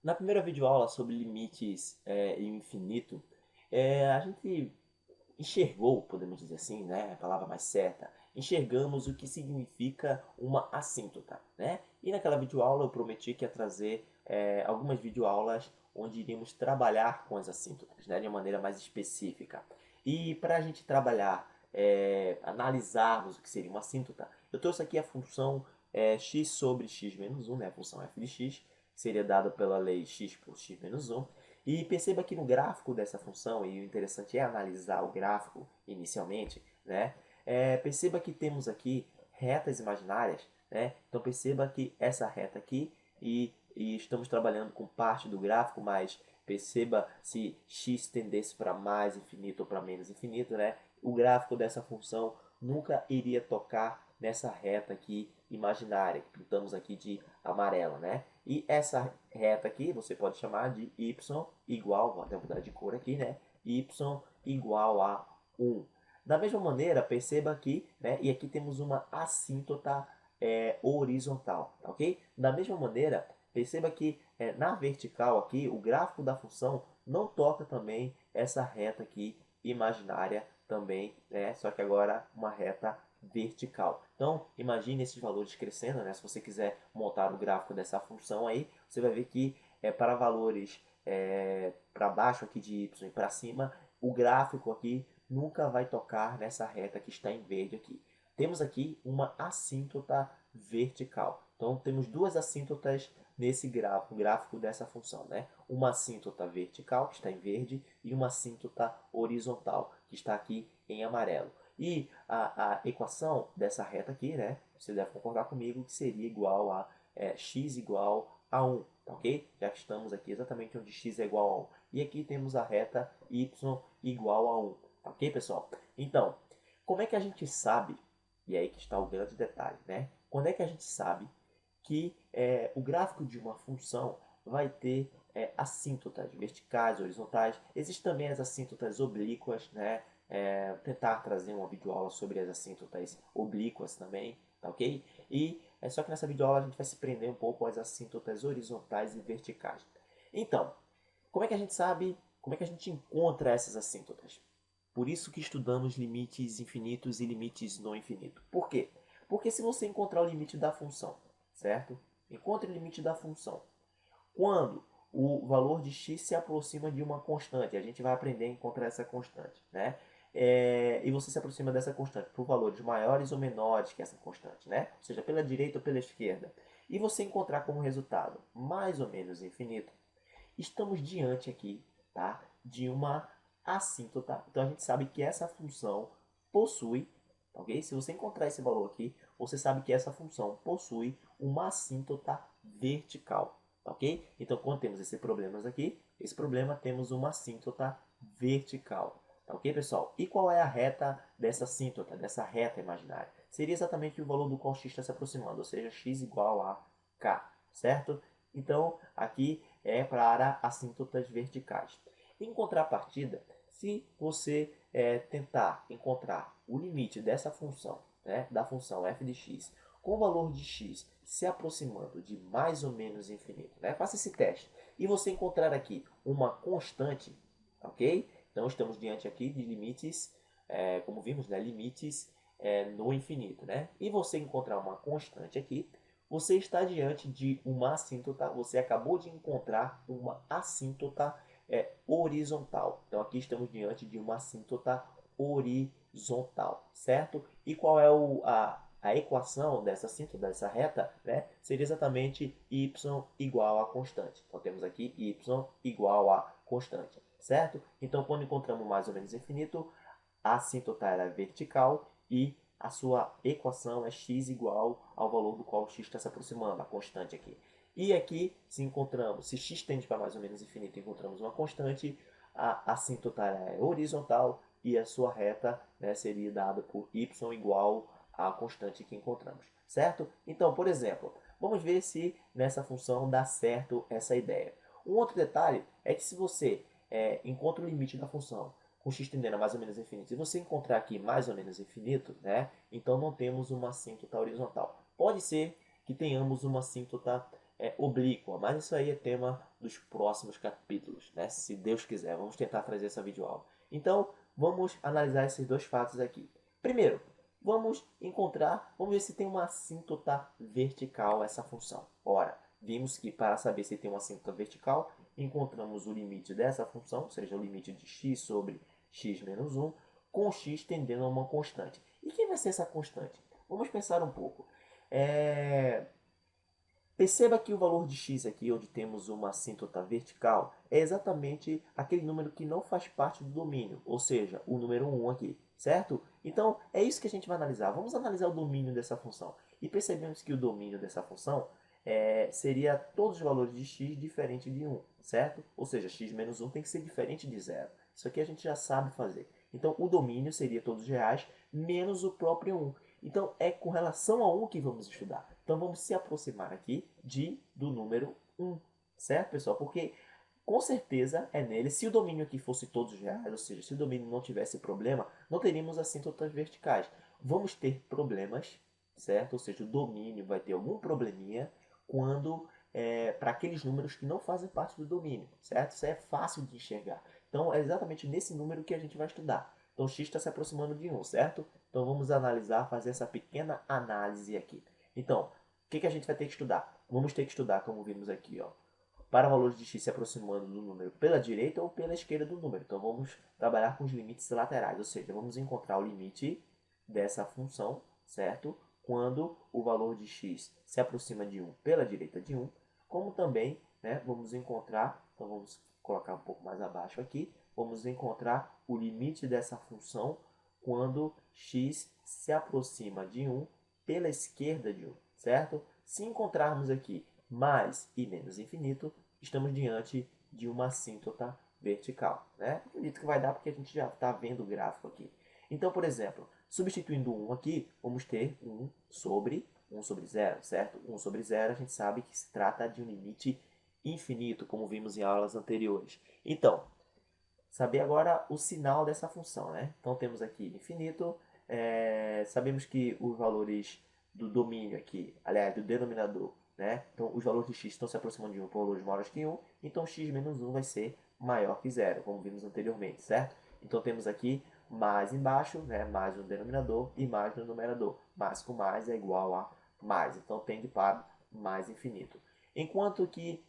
Na primeira videoaula sobre limites e o infinito, a gente enxergou, podemos dizer assim, né, a palavra mais certa, enxergamos o que significa uma assíntota, né? E naquela videoaula eu prometi que ia trazer algumas videoaulas onde iríamos trabalhar com as assíntotas, né, de uma maneira mais específica. E para a gente trabalhar, analisarmos o que seria uma assíntota, eu trouxe aqui a função x sobre x menos 1, né, a função f de x, que seria dada pela lei x por x menos 1. E perceba que no gráfico dessa função, e o interessante é analisar o gráfico inicialmente, né? Perceba que temos aqui retas imaginárias, né? Então perceba que essa reta aqui, e estamos trabalhando com parte do gráfico, mas perceba se x tendesse para mais infinito ou para menos infinito, né? O gráfico dessa função nunca iria tocar nessa reta aqui imaginária, que pintamos aqui de amarela, né? E essa reta aqui você pode chamar de y igual, vou até mudar de cor aqui, né? Y igual a 1. Da mesma maneira, perceba aqui, né? E aqui temos uma assíntota horizontal, tá ok? Da mesma maneira, perceba que na vertical aqui, o gráfico da função não toca também essa reta aqui imaginária também, né? Só que agora uma reta vertical. Então, imagine esses valores crescendo, né? Se você quiser montar o gráfico dessa função aí, você vai ver que para valores para baixo aqui de y e para cima, o gráfico aqui nunca vai tocar nessa reta que está em verde aqui. Temos aqui uma assíntota vertical. Então, temos duas assíntotas nesse gráfico dessa função, né? Uma assíntota vertical, que está em verde, e uma assíntota horizontal, que está aqui em amarelo. E a equação dessa reta aqui, né? Você deve concordar comigo que seria igual a x igual a 1, tá ok? Já que estamos aqui exatamente onde x é igual a 1. E aqui temos a reta y igual a 1, tá ok, pessoal? Então, como é que a gente sabe, e é aí que está o grande detalhe, né? Quando é que a gente sabe que o gráfico de uma função vai ter assíntotas verticais, horizontais. Existem também as assíntotas oblíquas, né? Tentar trazer uma videoaula sobre as assíntotas oblíquas também, tá ok? E é só que nessa videoaula a gente vai se prender um pouco às assíntotas horizontais e verticais. Então, como é que a gente sabe, como é que a gente encontra essas assíntotas? Por isso que estudamos limites infinitos e limites não infinitos. Por quê? Porque se você encontrar o limite da função, certo? Encontre o limite da função. Quando o valor de x se aproxima de uma constante, a gente vai aprender a encontrar essa constante, né? E você se aproxima dessa constante por valores maiores ou menores que essa constante, né? Ou seja, pela direita ou pela esquerda. E você encontrar como resultado mais ou menos infinito, estamos diante aqui, tá, de uma assíntota. Então a gente sabe que essa função possui, ok? Se você encontrar esse valor aqui, você sabe que essa função possui uma assíntota vertical, ok? Então quando temos esse problema aqui, esse problema temos uma assíntota vertical, tá ok, pessoal? E qual é a reta dessa assíntota, dessa reta imaginária? Seria exatamente o valor do qual x está se aproximando, ou seja, x igual a k, certo? Então, aqui é para assíntotas verticais. Em contrapartida, se você tentar encontrar o limite dessa função, né, da função f de x, com o valor de x se aproximando de mais ou menos infinito, né, faça esse teste, e você encontrar aqui uma constante, ok? Então, estamos diante aqui de limites, como vimos, né, limites no infinito, né? E você encontrar uma constante aqui, você está diante de uma assíntota, você acabou de encontrar uma assíntota horizontal. Então aqui estamos diante de uma assíntota horizontal, certo? E qual é a equação dessa assíntota, dessa reta, né? Seria exatamente y igual a constante. Então temos aqui y igual a constante, certo? Então quando encontramos mais ou menos infinito, a assíntota era vertical e a sua equação é x igual ao valor do qual x está se aproximando, a constante aqui. E aqui, se encontramos, se x tende para mais ou menos infinito, encontramos uma constante, a assíntota é horizontal e a sua reta, né, seria dada por y igual à constante que encontramos, certo? Então, por exemplo, vamos ver se nessa função dá certo essa ideia. Um outro detalhe é que se você encontra o limite da função com x tendendo a mais ou menos infinito, se você encontrar aqui mais ou menos infinito, né, então não temos uma assíntota horizontal. Pode ser que tenhamos uma assíntota oblíqua, mas isso aí é tema dos próximos capítulos, né? Se Deus quiser, vamos tentar trazer essa videoaula. Então, vamos analisar esses dois fatos aqui. Primeiro, vamos ver se tem uma assíntota vertical essa função. Ora, vimos que para saber se tem uma assíntota vertical, encontramos o limite dessa função, ou seja, o limite de x sobre x menos 1, com x tendendo a uma constante. E quem vai ser essa constante? Vamos pensar um pouco. Perceba que o valor de x aqui, onde temos uma assíntota vertical, é exatamente aquele número que não faz parte do domínio, ou seja, o número 1 aqui, certo? Então, é isso que a gente vai analisar. Vamos analisar o domínio dessa função. E percebemos que o domínio dessa função seria todos os valores de x diferente de 1, certo? Ou seja, x menos 1 tem que ser diferente de 0. Isso aqui a gente já sabe fazer. Então, o domínio seria todos os reais menos o próprio 1. Então, é com relação a 1 que vamos estudar. Então, vamos se aproximar aqui do número 1, certo, pessoal? Porque, com certeza, é nele. Se o domínio aqui fosse todos os reais, ou seja, se o domínio não tivesse problema, não teríamos assíntotas verticais. Vamos ter problemas, certo? Ou seja, o domínio vai ter algum probleminha quando para aqueles números que não fazem parte do domínio, certo? Isso é fácil de enxergar. Então, é exatamente nesse número que a gente vai estudar. Então, x está se aproximando de 1, certo? Então, vamos analisar, fazer essa pequena análise aqui. Então, o que a gente vai ter que estudar? Vamos ter que estudar, como vimos aqui, ó, para valores de x se aproximando do número pela direita ou pela esquerda do número. Então, vamos trabalhar com os limites laterais, ou seja, vamos encontrar o limite dessa função, certo? Quando o valor de x se aproxima de 1 pela direita de 1, como também, né, vamos encontrar, então vamos colocar um pouco mais abaixo aqui, vamos encontrar o limite dessa função quando x se aproxima de 1 pela esquerda de 1, certo? Se encontrarmos aqui mais e menos infinito, estamos diante de uma assíntota vertical, né? Acredito que vai dar porque a gente já está vendo o gráfico aqui. Então, por exemplo, substituindo 1 aqui, vamos ter 1 sobre 0, certo? 1 sobre 0 a gente sabe que se trata de um limite infinito, como vimos em aulas anteriores. Então, saber agora o sinal dessa função, né? Então temos aqui infinito, sabemos que os valores do domínio aqui, aliás, do denominador, né? Então os valores de x estão se aproximando de 1 por valores maiores que 1, então x menos 1 vai ser maior que 0, como vimos anteriormente, certo? Então temos aqui mais embaixo, né? Mais no denominador e mais no numerador. Mais com mais é igual a mais, então tende para mais infinito. Enquanto que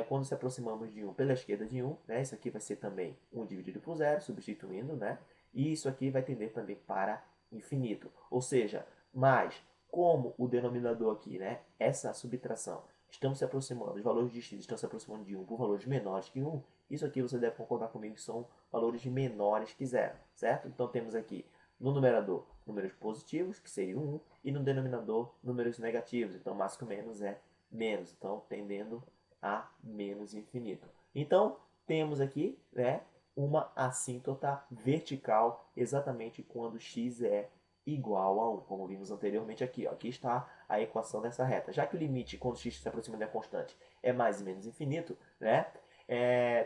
quando se aproximamos de 1 pela esquerda de 1, né, isso aqui vai ser também 1 dividido por 0, substituindo, né? E isso aqui vai tender também para infinito. Ou seja, mais como o denominador aqui, né, essa subtração, estamos se aproximando, os valores de x estão se aproximando de 1 por valores menores que 1, isso aqui você deve concordar comigo que são valores menores que 0, certo? Então temos aqui no numerador números positivos, que seriam 1, e no denominador números negativos, então mais com menos é menos, então tendendo a menos infinito. Então, temos aqui, né, uma assíntota vertical exatamente quando x é igual a 1, como vimos anteriormente aqui. Ó. Aqui está a equação dessa reta. Já que o limite, quando x se aproxima da constante, é mais e menos infinito, né,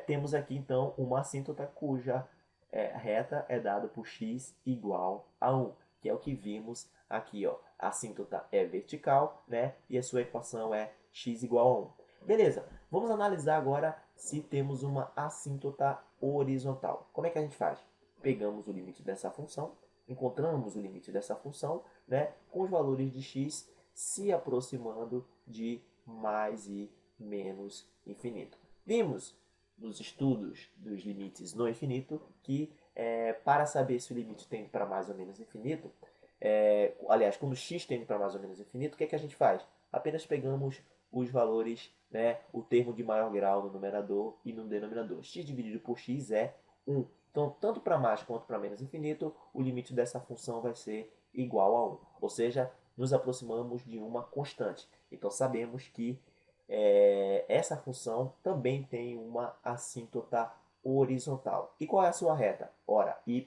temos aqui, então, uma assíntota cuja reta é dada por x igual a 1, que é o que vimos aqui. Ó. A assíntota é vertical, né, e a sua equação é x igual a 1. Beleza, vamos analisar agora se temos uma assíntota horizontal. Como é que a gente faz? Pegamos o limite dessa função, encontramos o limite dessa função, né, com os valores de x se aproximando de mais e menos infinito. Vimos nos estudos dos limites no infinito que para saber se o limite tende para mais ou menos infinito, aliás, quando x tende para mais ou menos infinito, o que é que a gente faz? Apenas pegamos os valores, né, o termo de maior grau no numerador e no denominador. X dividido por x é 1. Então, tanto para mais quanto para menos infinito, o limite dessa função vai ser igual a 1. Ou seja, nos aproximamos de uma constante. Então, sabemos que essa função também tem uma assíntota horizontal. E qual é a sua reta? Ora, y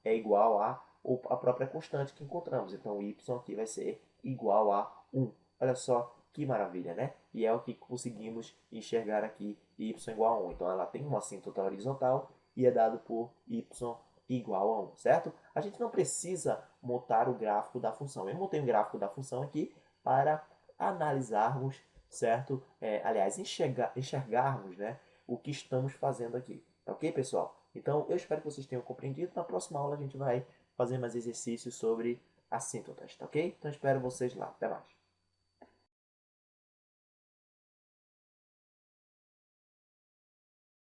é igual a própria constante que encontramos. Então, y aqui vai ser igual a 1. Olha só que maravilha, né? E é o que conseguimos enxergar aqui, y igual a 1. Então, ela tem uma assíntota horizontal e é dado por y igual a 1, certo? A gente não precisa montar o gráfico da função. Eu montei um gráfico da função aqui para analisarmos certo? Aliás, enxergarmos, né, o que estamos fazendo aqui. Tá ok, pessoal? Então, eu espero que vocês tenham compreendido. Na próxima aula a gente vai fazer mais exercícios sobre assíntotas, tá ok? Então, espero vocês lá. Até mais.